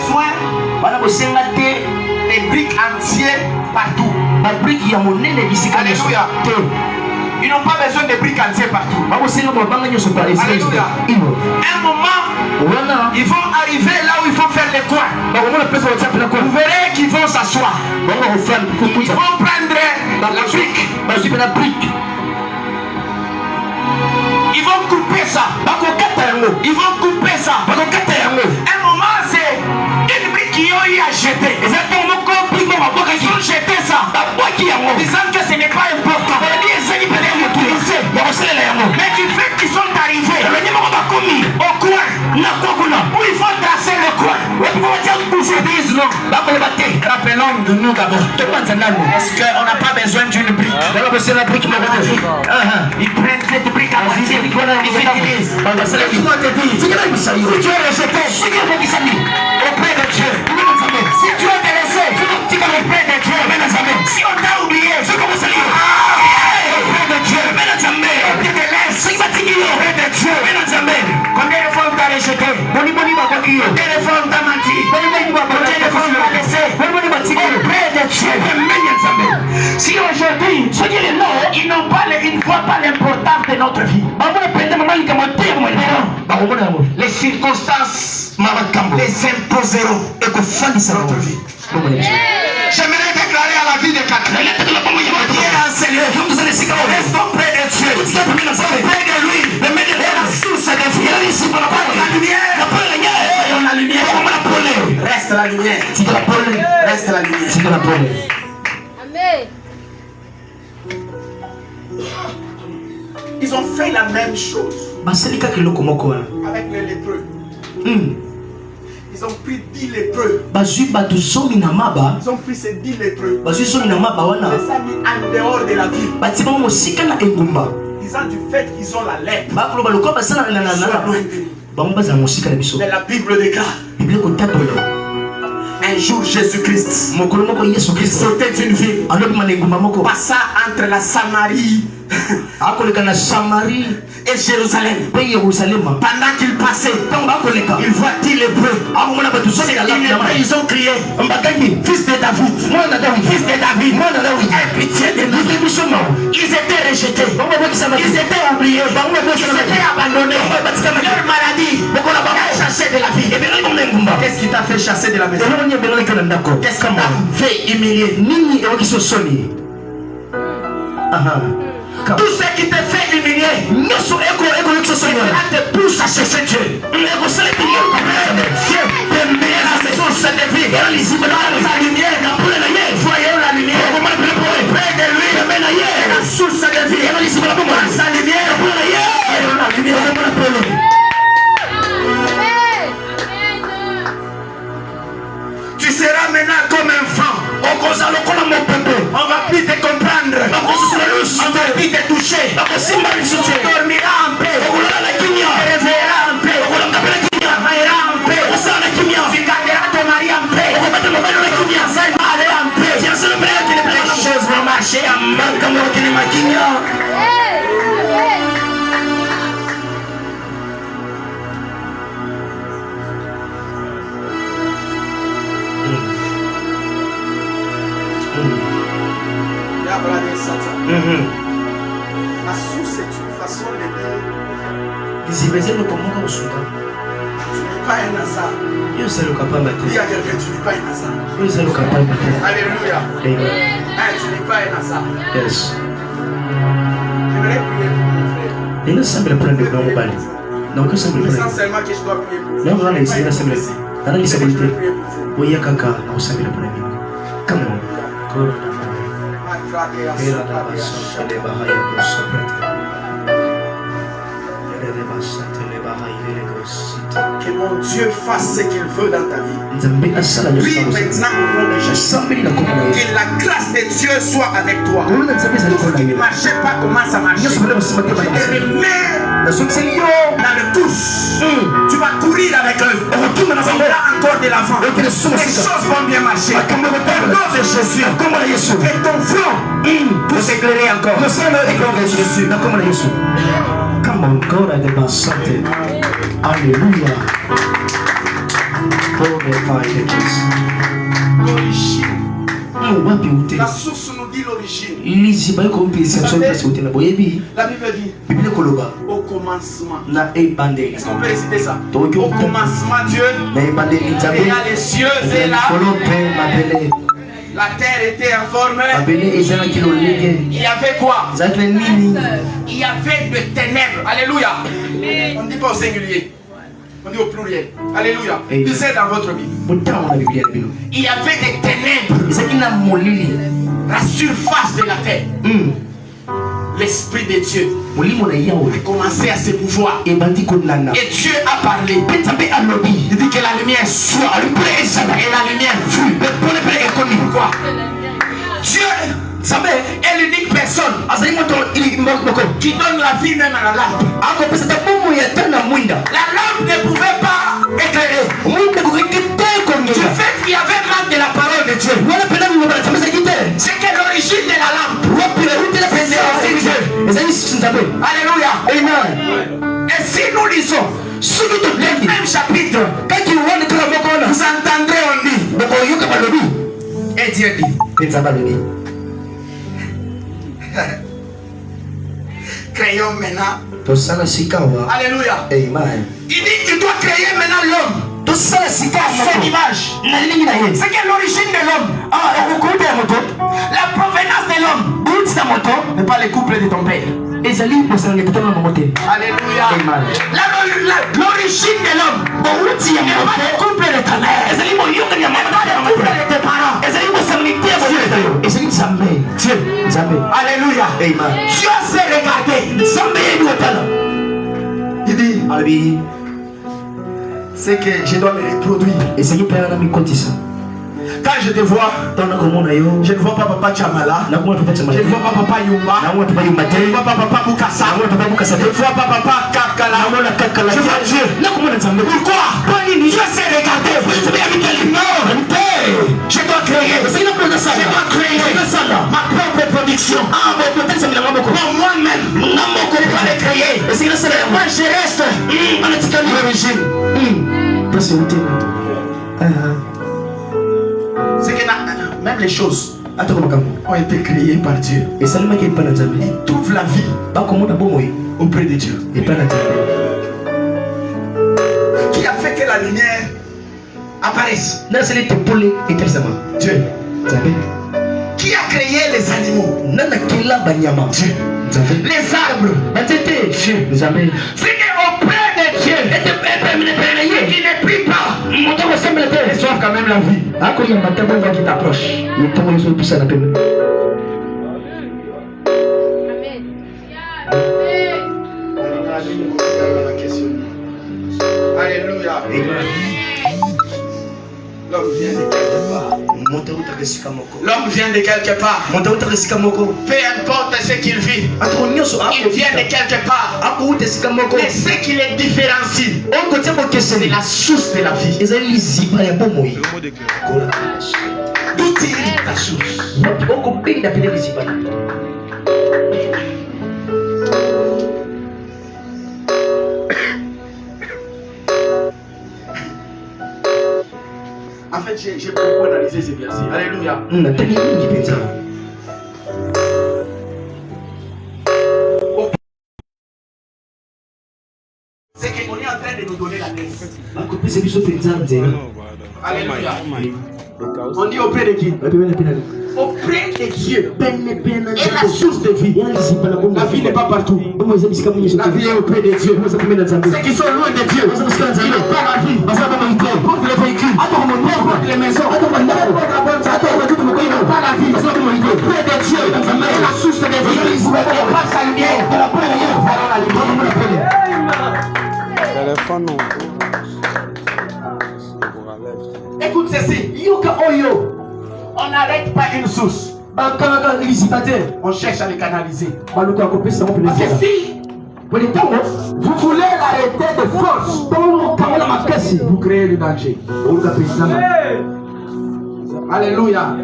besoin des briques entières partout. Alléluia. Ils n'ont pas besoin de briques entières partout. Alléluia. Un moment, ils vont arriver là où il faut faire les coins. Vous verrez qu'ils vont s'asseoir. Ils vont prendre la brique. Ils vont couper ça. Ils vont couper ça. Un moment, c'est une brique qui ont eu à jeter. Ils ont jeté ça. Disant que ce n'est pas important. Mais du fait qu'ils sont arrivés au coin où il faut tracer le coin, ils se disent non. Rappelons de nous d'abord. Est-ce qu'on n'a pas besoin d'une brique? Ils prennent cette brique à partir. Ils utilisent. Laisse-moi te dire, si tu es rejeté auprès de Dieu, si tu es délaissé auprès de Dieu, si on t'a oublié, auprès de Dieu, tu te laisses auprès de Dieu. Combien de fois on t'a rejeté? Combien de fois on t'a menti? Combien de fois on t'a laissé auprès de Dieu? Si aujourd'hui ils n'ont pas une fois pas l'importance de notre vie, les circonstances les imposeront notre vie. J'aimerais déclarer à la vie de quelqu'un. Restons près de Dieu. Près de lui. La source de vie. La lumière. Reste la lumière. Reste la lumière. Amen. Ils ont fait la même chose avec les lépreux. Ils ont pris 10 lépreux. Ils ont pris ces 10 lépreux. Ils les ont mis en dehors de la ville. Disant du fait qu'ils ont la lèpre. Mais la Bible déclare. Un jour Jésus-Christ sortait d'une ville, passa entre la Samarie et Jérusalem. Pendant qu'il passait, il voit 10 lépreux. Ils ont crié, fils de David, aie pitié de nous. Ils étaient rejetés, ils étaient oubliés, ils étaient abandonnés. Leur maladie a chassé de la vie. Qu'est-ce qui t'a fait chasser de la maison? Qu'est-ce qu'on t'a fait humilier? Tout ce qui te fait humilier, cela te pousse à chercher Dieu. Dieu te met la source de vie. La lumière, voyons la lumière. Près de lui, la source de vie. Sa lumière, voyons la lumière. Tu seras maintenant comme un vent. On va plus te comprendre. On va plus te toucher. Tu dormiras en paix. Tu te réveilleras en paix. Tu travailleras en paix. Tu garderas ton mari en paix. Ça va aller en paix. Les choses vont marcher en main comme on dit. La source est une façon de dire. Tu n'es pas un hasard. Dis à quelqu'un, tu n'es pas un hasard. Alléluia. Tu n'es pas un hasard. Yes. J'aimerais prier pour mon frère. Non, que ça me Je sens seulement que je dois prier pour vous. Non, non, c'est la semaine. Oui, kaka, on s'appelle le premier. Come on. Que mon Dieu fasse ce qu'il veut dans ta vie. Prie maintenant au nom de Jésus. Que la grâce de Dieu soit avec toi. Tout ce qui ne marchait pas commence à marcher. Je te remets dans le touche. Tu vas courir avec eux. Tu auras encore de l'avant. Les choses vont bien marcher. Au nom de Jésus. Que ton front peut s'éclairer encore. Au nom de Jésus. Come on, God, I give us something. Hallelujah. L'origine. La source nous dit l'origine. La Bible dit au commencement. Est-ce qu'on peut réciter ça? Au commencement, Dieu créa les cieux et la terre était informée. Il y avait quoi? Il y avait de ténèbres. Alléluia. On ne dit pas au singulier. On dit au pluriel. Alléluia. Lisez dans votre Bible. Il y avait des ténèbres. La surface de la terre. L'Esprit de Dieu a commencé à se mouvoir. Et Dieu a parlé. Il dit que la lumière soit. Et la lumière fut. Pourquoi? Dieu est l'unique personne qui donne la vie même à la lampe. La lampe ne pouvait pas éclairer. Du fait qu'il y avait manque de la parole de Dieu. C'est que l'origine de la lampe, c'est Dieu. Alléluia. Amen. Et si nous lisons le même chapitre, vous entendrez on dit. Et Dieu dit. Créons maintenant. Alléluia. Amen. Il dit tu dois créer maintenant l'homme. Son image. C'est que l'origine de l'homme, la provenance de l'homme, n'est pas le couple de ton père. Alléluia. L'origine de l'homme n'est pas le couple de ta mère. N'est pas le couple de tes parents. Dieu. Alléluia. Dieu s'est regardé. Il dit c'est que je dois me reproduire. Quand je te vois, je ne vois pas papa Chamala, je ne vois pas papa Yumba, je ne vois pas papa Bukasa, je ne vois pas papa Kakala, je vois Dieu. Pourquoi? Dieu s'est regardé. Non, je dois créer. Ma propre production. Pour moi-même, je dois le créer. Moi je reste à l'origine. C'est que même les choses ont été créées par Dieu. Il trouve la vie auprès de Dieu. Qui a fait que la lumière apparaisse? Dieu. Qui a créé les animaux? Dieu. Les arbres? Dieu. C'est qu'auprès de Dieu, qui ne prie pas, reçoivent quand même la vie. Qui t'approche. Alléluia. L'homme vient de quelque part. L'homme vient de quelque part. Peu importe ce qu'il vit, il vient de quelque part. Mais ce qui les différencie, c'est la source de la vie. D'où tire ta source? En fait, j'ai beaucoup analysé ces versets. Alléluia. C'est qu'on est en train de nous donner la grâce. Alléluia. On dit auprès de qui? Auprès de Dieu. Et la source de vie. La vie n'est pas partout. La vie est auprès de Dieu. Ceux qui sont loin de Dieu, ils n'ont pas la vie. Porte les véhicules, porte les maisons, ils n'ont pas la vie. Auprès de Dieu, et la source de vie. Il passe sa lumière. Écoute ceci. On n'arrête pas une source. On cherche à les canaliser. Parce que si vous voulez l'arrêter de force, vous créez le danger. Alléluia.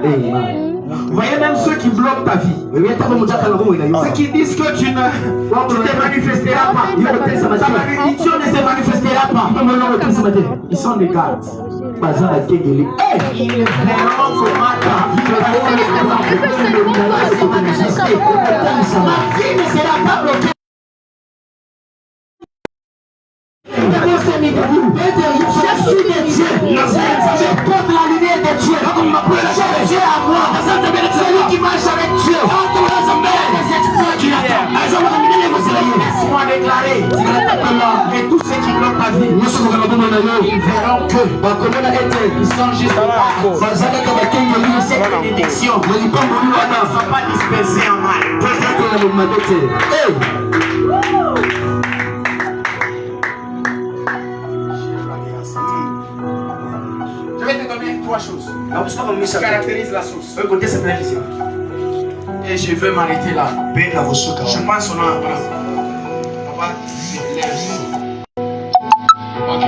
Vous voyez même ceux qui bloquent ta vie, ceux qui disent que tu ne te manifesteras pas, ta malédiction ne se manifestera pas. Ils sont des gardes. Il est vraiment ce matin. Ma vie ne sera pas bloquée. Je suis de Dieu. Je porte la lumière de Dieu. J'ai Dieu à moi. Celui qui marche avec Dieu. Les exploits qu'il attend. Laisse-moi déclarer. Et tous ceux qui glorient ta vie, ils verront que ils sont juste là. Cette bénédiction ne sont pas dispersés en mal. Je vais te donner 3 choses qui caractérisent la source. Et je veux m'arrêter là. Je pense qu'on a un plan. Ok.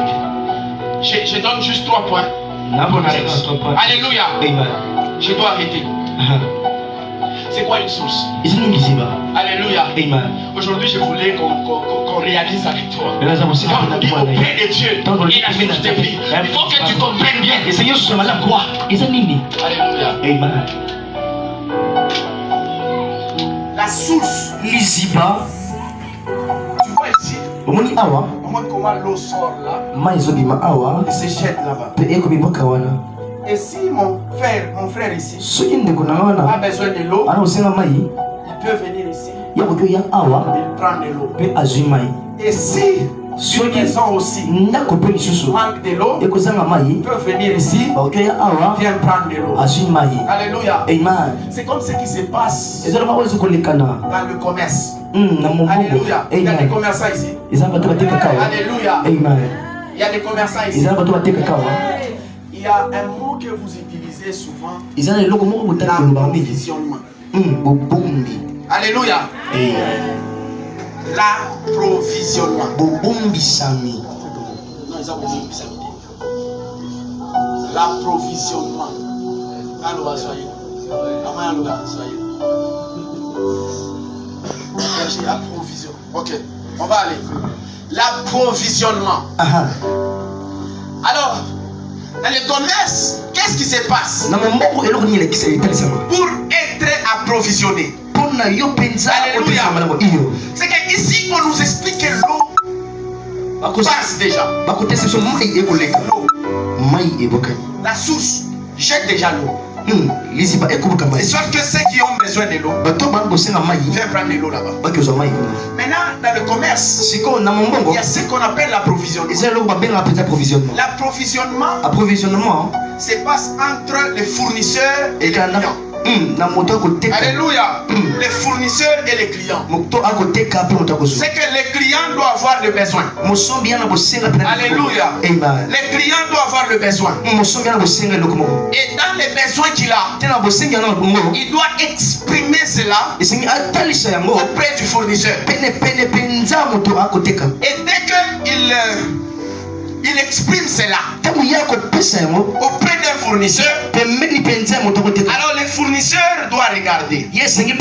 Je donne juste 3 points. Alléluia. Je dois arrêter. C'est quoi une source? Alléluia. Aujourd'hui, je voulais qu'on réalise avec toi. Quand on dit auprès de Dieu, il a source de vie. Il faut que tu comprennes bien. Alléluia. La source. Tu vois ici. Au moins comment l'eau sort là. Et se jette là-bas. Et si mon frère ici a besoin de l'eau, il peut venir ici. Il prend de l'eau. Et si une maison aussi manque de l'eau, il peut venir ici, vient prendre de l'eau. Alléluia. C'est comme ce qui se passe dans le commerce. Alléluia. Il y a des commerçants ici. Alléluia. Il y a des commerçants ici. Il y a un mot que vous utilisez souvent, l'approvisionnement. Alléluia. L'approvisionnement. L'approvisionnement. Ok, on va aller. L'approvisionnement. Alors, dans le commerce, qu'est-ce qui se passe pour être approvisionné? Alléluia. C'est qu'ici, on nous explique que l'eau passe déjà. La source jette déjà l'eau. Et soit que ceux qui ont besoin de l'eau viennent prendre de l'eau là-bas. Maintenant, dans le commerce, il y a ce qu'on appelle l'approvisionnement. L'approvisionnement se passe entre les fournisseurs et les clients. Alléluia. Les fournisseurs et les clients. C'est que les clients doivent avoir le besoin. Alléluia. Les clients doivent avoir le besoin. Et dans les besoins qu'il a, il doit exprimer cela auprès du fournisseur. Et dès qu'il exprime cela auprès d'un fournisseur, alors le fournisseur doit regarder. Est-ce que les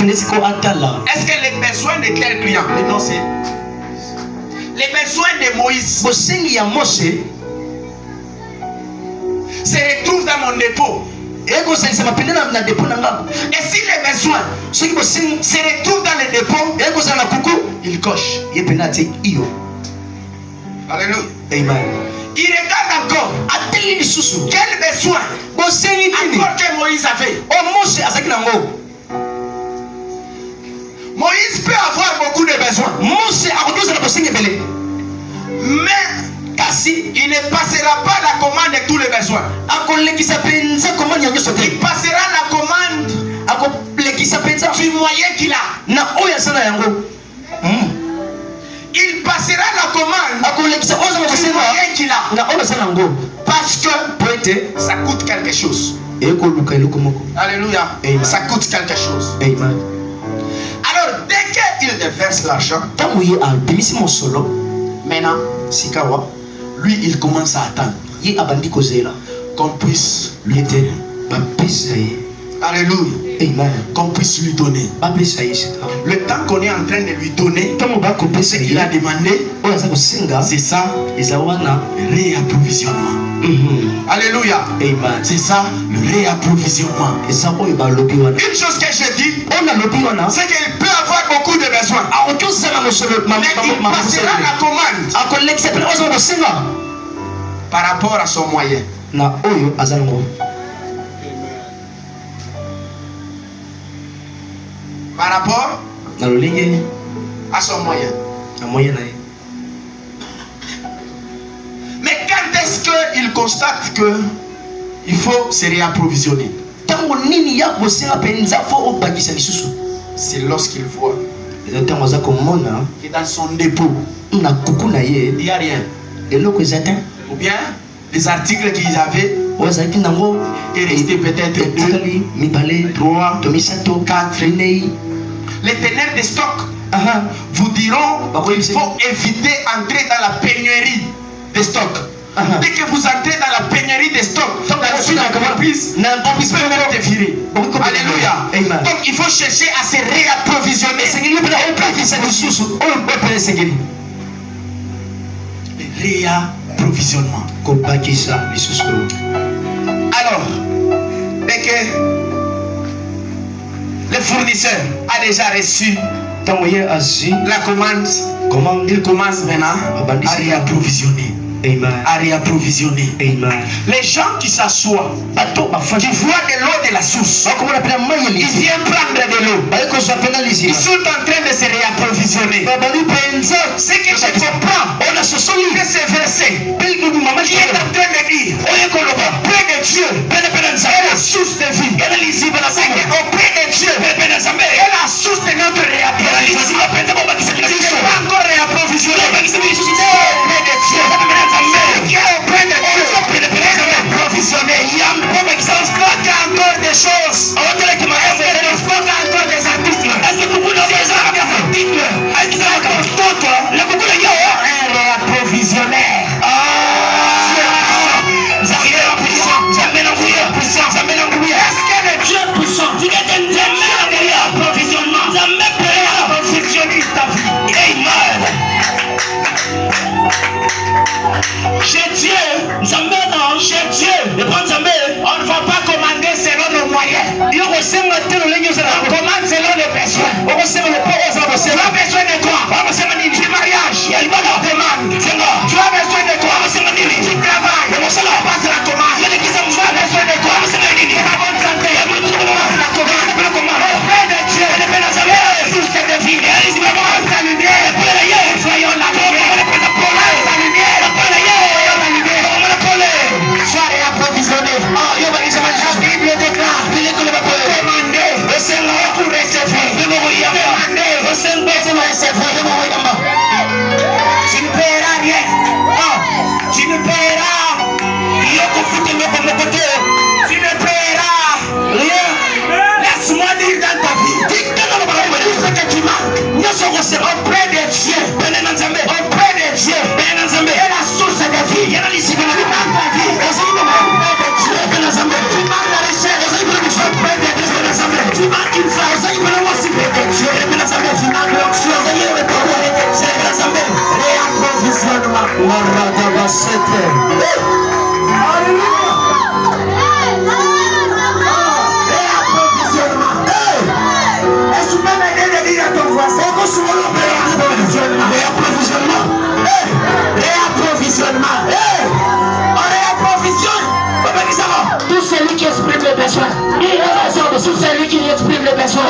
besoins de quel client? Non, c'est les besoins de Moïse se retrouvent dans mon dépôt. Et si les besoins se retrouvent dans le dépôt, il coche. Alléluia. Amen. Il regarde encore. Quel besoin encore que Moïse avait. Moïse peut avoir beaucoup de besoins. Mais il ne passera pas la commande de tous les besoins. Il passera la commande du moyen qu'il a. Il passera la commande du moyen qu'il a. Parce que ça coûte quelque chose. Alléluia. Ça coûte quelque chose. Alors dès qu'il déverse l'argent, maintenant, lui il commence à attendre qu'on puisse lui aider. Alléluia. Amen. Qu'on puisse lui donner. Le temps qu'on est en train de lui donner, ce qu'il a demandé, c'est ça, le réapprovisionnement. Alléluia. Amen. C'est ça, le réapprovisionnement. Une chose que je dis, c'est qu'il peut avoir beaucoup de besoins. Mais il passera la commande par rapport à son moyen. Par rapport à son moyen. Mais quand est-ce qu'il constate qu'il faut se réapprovisionner? C'est lorsqu'il voit que dans son dépôt, il n'y a rien. Ou bien les articles qu'ils avaient est resté peut-être 2, 3, 4. Les teneurs de stock vous diront qu'il faut éviter d'entrer dans la pénurie de stock. Dès que vous entrez dans la pénurie de stock, dans une entreprise, on peut même te virer. Alléluia. Donc il faut chercher à se réapprovisionner. Le réapprovisionnement. Alors, dès que le fournisseur a déjà reçu la commande, il commence maintenant à réapprovisionner. À réapprovisionner. Les gens qui s'assoient, qui voient de l'eau de la source, ils viennent prendre de l'eau. Ils sont en train de se réapprovisionner. Ce que je comprends de ce verset, il est en train de dire, auprès de Dieu, est la source de vie. Auprès de Dieu, est la source de notre réapprovisionnement. Ils ne sont pas encore réapprovisionnés. Auprès de Dieu, approvisionné. Il y a encore des choses. Il y a encore des articles. Un réapprovisionnaire. Est-ce que le Dieu puissant, tu es un réapprovisionnement, approvisionner ta vie? Amen. Chez Dieu, on ne va pas commander selon nos moyens. On commande selon les besoins. Tu as besoin de quoi? Du mariage. Demande. Tu as besoin de quoi? Du travail. Passe la commande. Tu as besoin de quoi? La bonne santé. Passe la commande. Auprès de Dieu, source de vie. Soyons la lumière. Sois réapprovisionné. La Bible déclare, demandez pour recevoir. Tu ne paieras rien. Tu ne paieras. Tu ne paieras rien. Laisse-moi dire dans ta vie. Tout ce que tu manques, auprès de Dieu. Auprès de Dieu. Et la source de vie. Tu manques ta vie. Tu manques la richesse. Auprès de Dieu. Tu manques une femme. Tu manques l'onction. Réapprovisionnement. Est-ce que tu peux m'aider de dire à ton voisin que sur le réapprovisionnement? Réapprovisionnement. On réapprovisionne. Tout celui qui exprime le besoin. Tout celui qui exprime le besoin. Et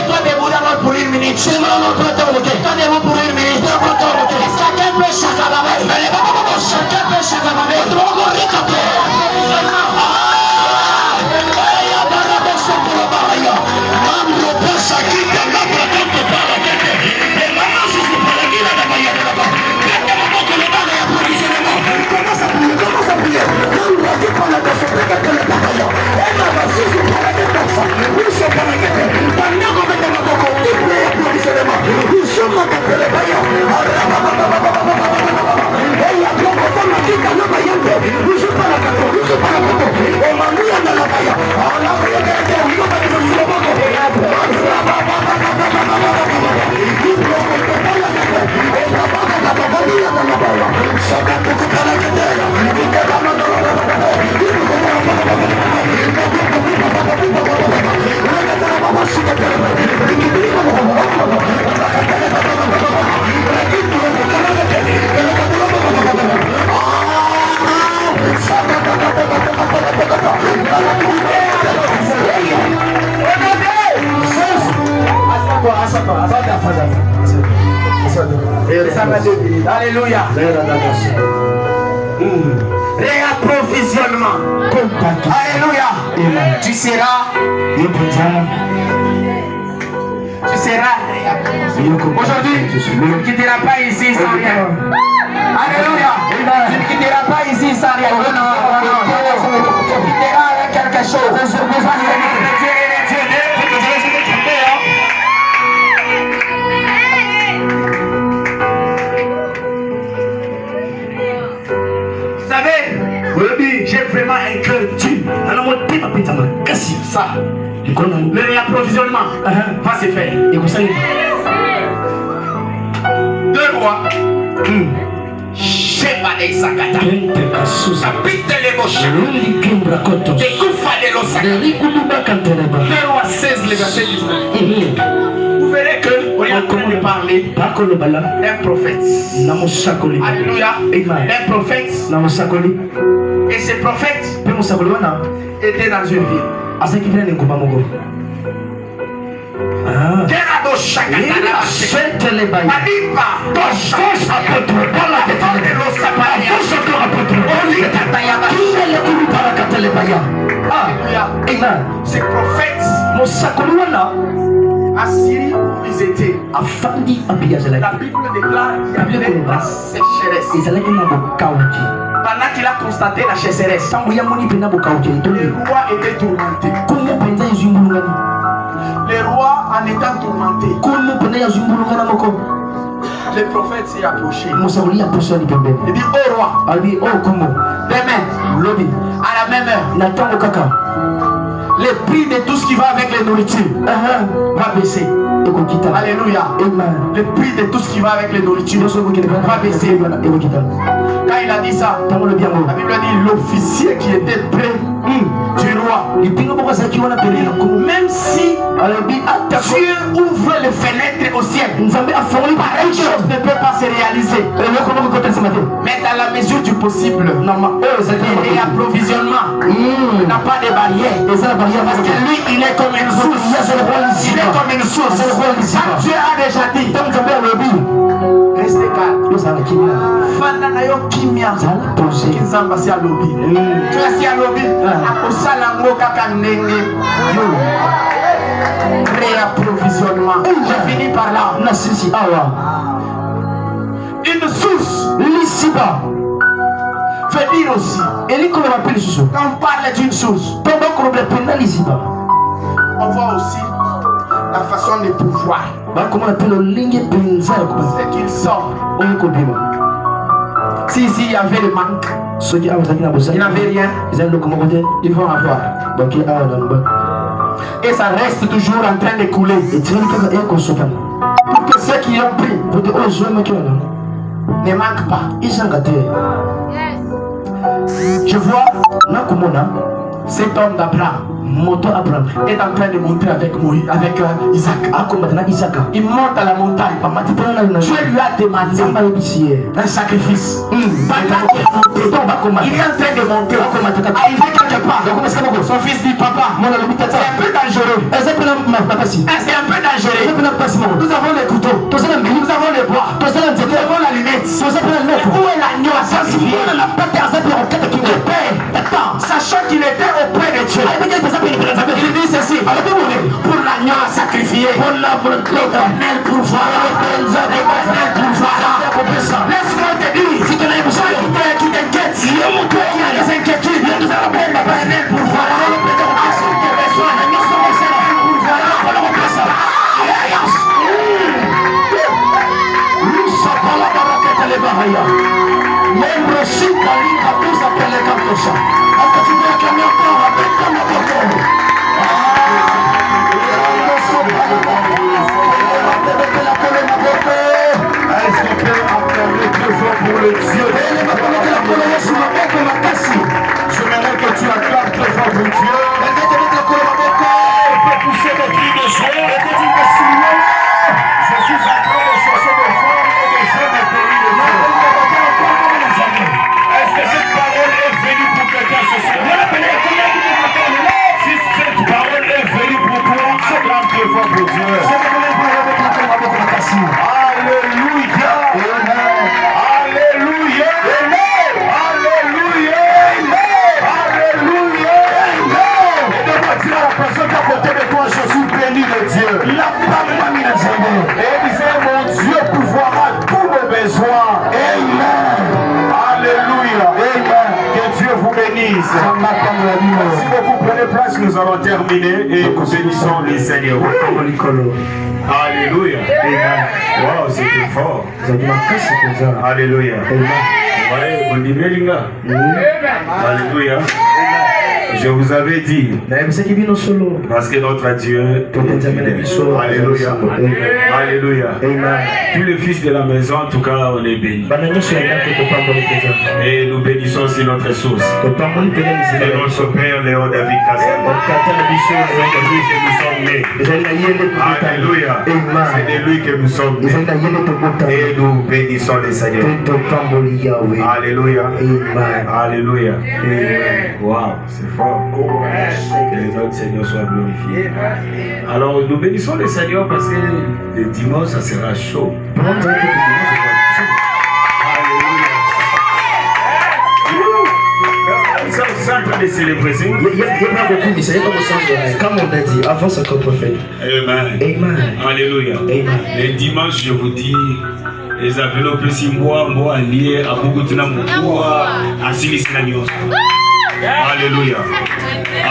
toi debout d'abord pour une minute. Toi debout pour une minute. Chacun peut chacun. Chacun peut chacun. Nous Ça va devenir. Alléluia. Réapprovisionnement. Alléluia. Tu seras. Aujourd'hui, tu ne quitteras pas ici sans rien. Alléluia. Tu ne quitteras pas ici sans rien. Tu quitteras avec quelque chose. Vous savez, j'ai vraiment un cœur dur. Ça, le réapprovisionnement va se faire. 2 rois. Sheba de Sakata. Habite les moches. Découffa de l'Osaka. 2 rois 16, le verset 19. Vous verrez que on est en train de parler d'un prophète. Alléluia. Un prophète. Et ce prophète était dans une ville. Ces prophètes à Syrie où ils étaient, la Bible déclare qu'il y avait la sécheresse. Pendant qu'il a constaté la sécheresse, le roi était tourmenté. Le roi en étant tourmenté, le prophète s'est approché. Il dit au roi, demain, à la même heure, le prix de tout ce qui va avec les nourritures va baisser. Alléluia. Le prix de tout ce qui va avec les nourritures va baisser. Quand il a dit ça, la Bible dit l'officier qui était près du roi, même si Dieu ouvre les fenêtres au ciel, pareille chose ne peut pas se réaliser. Mais dans la mesure du possible, et approvisionnement n'a pas de barrière. Parce que lui, il est comme une source. Il est comme une source. Dieu a déjà dit, restez calme. Fanda na yo kimia. Kinzamba si alobi. Tu es si alobi. Akosala ngo kaka ndenge. Réapprovisionnement. Je finis par là. Une source. L'ici-bas. Veut dire aussi. Quand on parle d'une source, on voit aussi la façon de pouvoir. C'est qu'il sort. Si ici il y avait le manque, il n'avait rien, ils vont avoir. Et ça reste toujours en train de couler. Pour que ceux qui ont pris ne manquent pas. Je vois cet homme d'Abraham est en train de monter avec Isaac. Il monte à la montagne. Dieu lui a demandé un sacrifice. Pendant qu'il est en train de monter, arrivé quelque part, son fils dit papa, c'est un peu dangereux. C'est un peu dangereux. Nous avons les couteaux, nous avons les bois, nous avons la lunette. Où est l'agneau à sacrifier? Le père, sachant qu'il était auprès de Dieu, il dit ceci, pour l'agneau à sacrifier, pour l'éternel pourvoira. Laisse-moi te dire, si tu n'as pas qui t'inquiète, il y a des inquiétudes, l'éternel pourvoira. Est-ce que tu peux acclamer encore avec ton abordon? Est-ce qu'on peut acclamer deux fois pour le Dieu? J'aimerais que tu acclames deux fois pour Dieu. On peut pousser des cris de joie. Je suis en train de chercher des femmes et des hommes au pays de Dieu. Est-ce que cette parole est venue pour quelqu'un ce soir? Si cette parole est venue pour toi, acclame deux fois pour Dieu. bénie de Dieu. Et disait, mon Dieu pourvoira tous nos besoins. Amen. Alléluia. Amen. Que Dieu vous bénisse. Merci beaucoup. Prenez place, nous allons terminer et nous bénissons les Seigneurs. Alléluia. Amen. Wow, c'était fort. Alléluia. Alléluia. Je vous avais dit, parce que notre Dieu est fidèle. Alléluia. Alléluia. Tous les fils de la maison, en tout cas, on est bénis. Et nous bénissons aussi notre source. Et notre Père Léon David Kassam. C'est de lui que nous sommes nés. Alléluia. C'est de lui que nous sommes nés. Et nous bénissons les Seigneurs. Alléluia. Alléluia. Wow, c'est fort. Que les autres Seigneurs soient glorifiés. Alors nous bénissons le Seigneur parce que le dimanche ça sera chaud. Alléluia. Nous sommes en train de célébrer. Comme on a dit, avant ce qu'on prophète. Amen. Amen. Alléluia. Amen. Le dimanche, je vous dis, les enveloppes si moi alliés à beaucoup de gens à Silisnanios. Alléluia.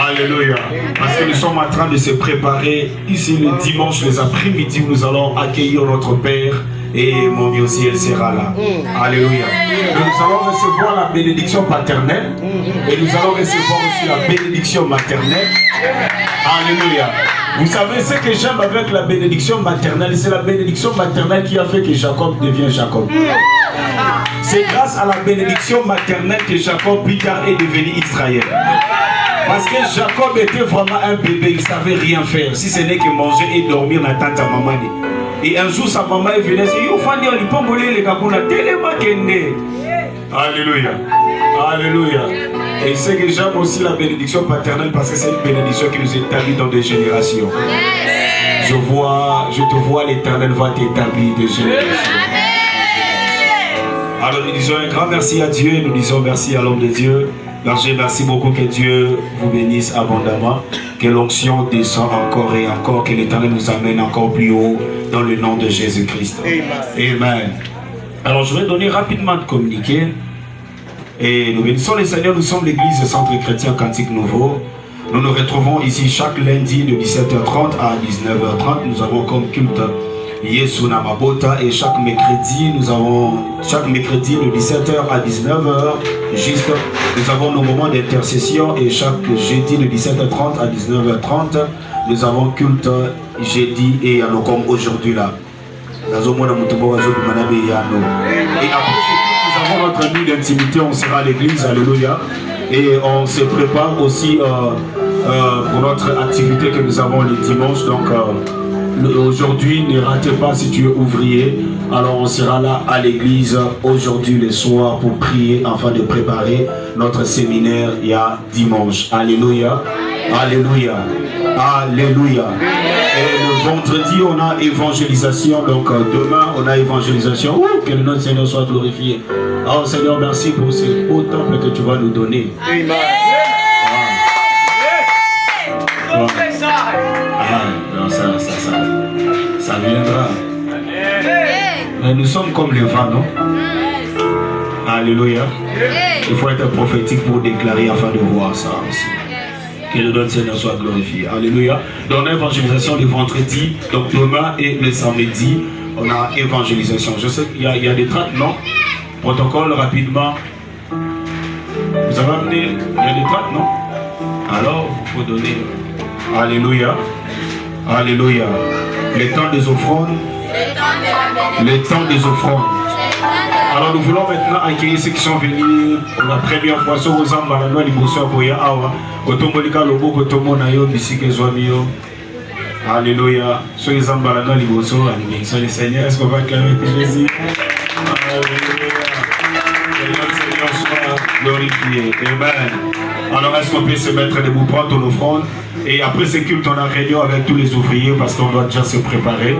Alléluia. Parce que nous sommes en train de se préparer ici le dimanche, les après-midi, où nous allons accueillir notre Père et mon Dieu aussi, elle sera là. Alléluia. Et nous allons recevoir la bénédiction paternelle et nous allons recevoir aussi la bénédiction maternelle. Alléluia. Vous savez ce que j'aime avec la bénédiction maternelle, c'est la bénédiction maternelle qui a fait que Jacob devient Jacob. C'est grâce à la bénédiction maternelle que Jacob plus tard est devenu Israël. Parce que Jacob était vraiment un bébé, il ne savait rien faire, si ce n'est que manger et dormir dans tante à maman. Et un jour sa maman est venue et dit, alléluia. Alléluia. Et c'est que j'aime aussi la bénédiction paternelle parce que c'est une bénédiction qui nous établit dans des générations. Je te vois, l'Éternel va t'établir de génération. Alors nous disons un grand merci à Dieu et nous disons merci à l'homme de Dieu. Merci beaucoup, que Dieu vous bénisse abondamment, que l'onction descend encore et encore, que l'Éternel nous amène encore plus haut dans le nom de Jésus-Christ. Amen. Alors je vais donner rapidement de communiquer. Et nous bénissons les Seigneurs, nous sommes l'église Centre Chrétien Cantique Nouveau. Nous nous retrouvons ici chaque lundi de 17h30 à 19h30. Nous avons comme culte Yesu Namabota et chaque mercredi de 17h à 19h juste nous avons nos moments d'intercession et chaque jeudi de 17h30 à 19h30 nous avons culte jeudi et comme aujourd'hui là. Et après nous avons notre nuit d'intimité, on sera à l'église, alléluia, et on se prépare aussi pour notre activité que nous avons les dimanches. Donc aujourd'hui, ne ratez pas si tu es ouvrier. Alors on sera là à l'église aujourd'hui le soir pour prier afin de préparer notre séminaire il y a dimanche. Alléluia. Alléluia. Alléluia. Et le vendredi on a évangélisation. Donc demain on a évangélisation. Que le nom du Seigneur soit glorifié. Alors Seigneur, merci pour ce beau temple que tu vas nous donner. Amen. Non, ça viendra. Mais nous sommes comme le vent, non? Alléluia. Il faut être prophétique pour déclarer afin de voir ça aussi. Que le nom du Seigneur soit glorifié. Alléluia. Dans l'évangélisation le vendredi, donc demain et le samedi, on a évangélisation. Je sais qu'il y a des tracts, non? Protocole rapidement. Vous avez amené, il y a des tracts, non? Alors, il faut donner. Alléluia. Alléluia. Le temps des offrandes. Le temps des offrandes. Alors nous voulons maintenant accueillir ceux qui sont venus pour la première fois. Sur vos âmes, la loi d'émotion pour y avoir. Kotombolika lobo kotomonayo bisike zwamio. Alléluia. Sur les âmes, la loi d'émotion, sur les seigneurs, est-ce qu'on va acclamer Jésus? Alléluia. Que notre Seigneur soit glorifié. Amen. Alors est-ce qu'on peut se mettre debout, prendre ton offrande? Et après ce culte, on a réunion avec tous les ouvriers parce qu'on doit déjà se préparer.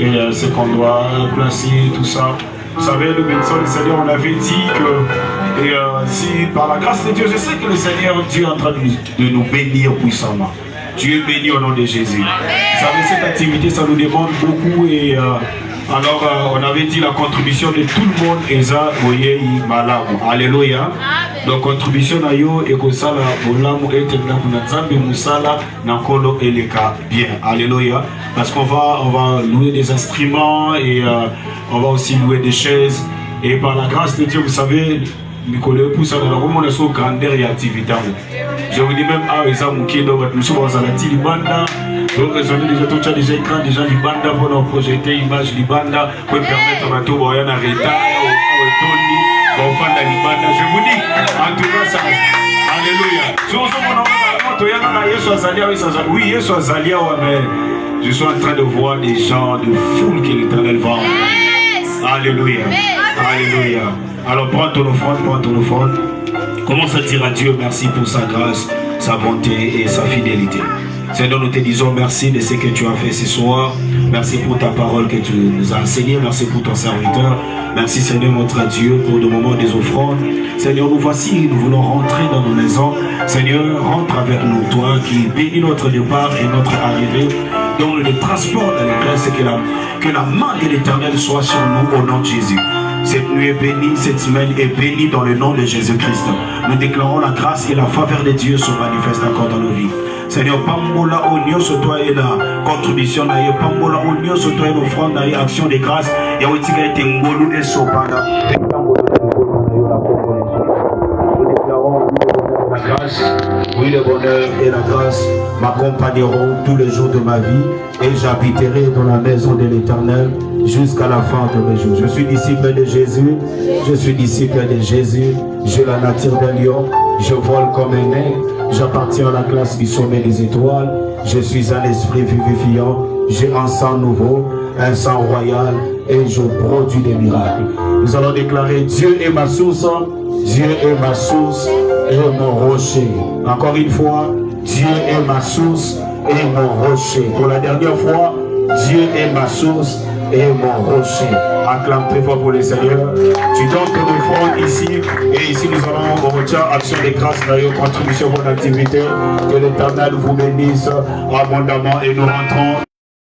Et ce qu'on doit placer, tout ça. Vous savez, nous bénissons le Seigneur, on avait dit que si par la grâce de Dieu, je sais que le Seigneur Dieu est en train de nous bénir puissamment. Tu es béni au nom de Jésus. Vous savez, cette activité, ça nous demande beaucoup et alors on avait dit la contribution de tout le monde et ça, voyez, malamu. Alléluia. Donc contribution na yo et que ça la bolamu et na nzambe musala na kolo eleka bien. Alléluia. Parce qu'on va louer des instruments et on va aussi louer des chaises et par la grâce de Dieu, vous savez, Nicolas pousse dans la roman sur grandeur et activité. Je vous dis même à Isamu qui est dans votre mission à la Tilibanda. Donc, raisonner déjà tout ça déjà écran déjà Libanda pour nous projeter image Libanda pour permettre à tout voyant à retard au Tony au fan de Libanda. Je vous dis, en tout cas ça. Alléluia. Oui, Yesu Azalia, mais je suis en train de voir des gens de foule que l'Éternel va envoyer. Alléluia. Alléluia. Alors prends ton offrande. Commence à dire à Dieu merci pour sa grâce, sa bonté et sa fidélité. Seigneur, nous te disons merci de ce que tu as fait ce soir. Merci pour ta parole que tu nous as enseignée. Merci pour ton serviteur. Merci Seigneur notre Dieu pour le moment des offrandes. Seigneur, nous voici, nous voulons rentrer dans nos maisons. Seigneur, rentre avec nous, toi qui bénis notre départ et notre arrivée. Dans le transport de l'Église, que la main de l'Éternel soit sur nous au nom de Jésus. Cette nuit est bénie, cette semaine est bénie dans le nom de Jésus-Christ. Nous déclarons la grâce et la faveur de Dieu se manifeste encore dans nos vies. Seigneur, pambola onyo sur toi et la contribution naïe, pambola onyo sur toi et l'offrande naïe, action de grâce, et où tu as été ngolu et sopana. Nous déclarons la grâce, oui le bonheur et la grâce m'accompagneront tous les jours de ma vie et j'habiterai dans la maison de l'Éternel jusqu'à la fin de mes jours. Je suis disciple de Jésus, j'ai la nature d'un lion, je vole comme un aigle, j'appartiens à la classe du sommet des étoiles, je suis un esprit vivifiant, j'ai un sang nouveau, un sang royal et je produis des miracles. Nous allons déclarer Dieu est ma source, Dieu est ma source et mon rocher. Encore une fois, Dieu est ma source et mon rocher. Pour la dernière fois, Dieu est ma source et mon rocher. Acclame très fort pour le Seigneur. Tu donnes ton offrande ici. Et ici nous allons au retient action de grâce dans your contribution pour l'activité. Que l'Éternel vous bénisse abondamment et nous rentrons.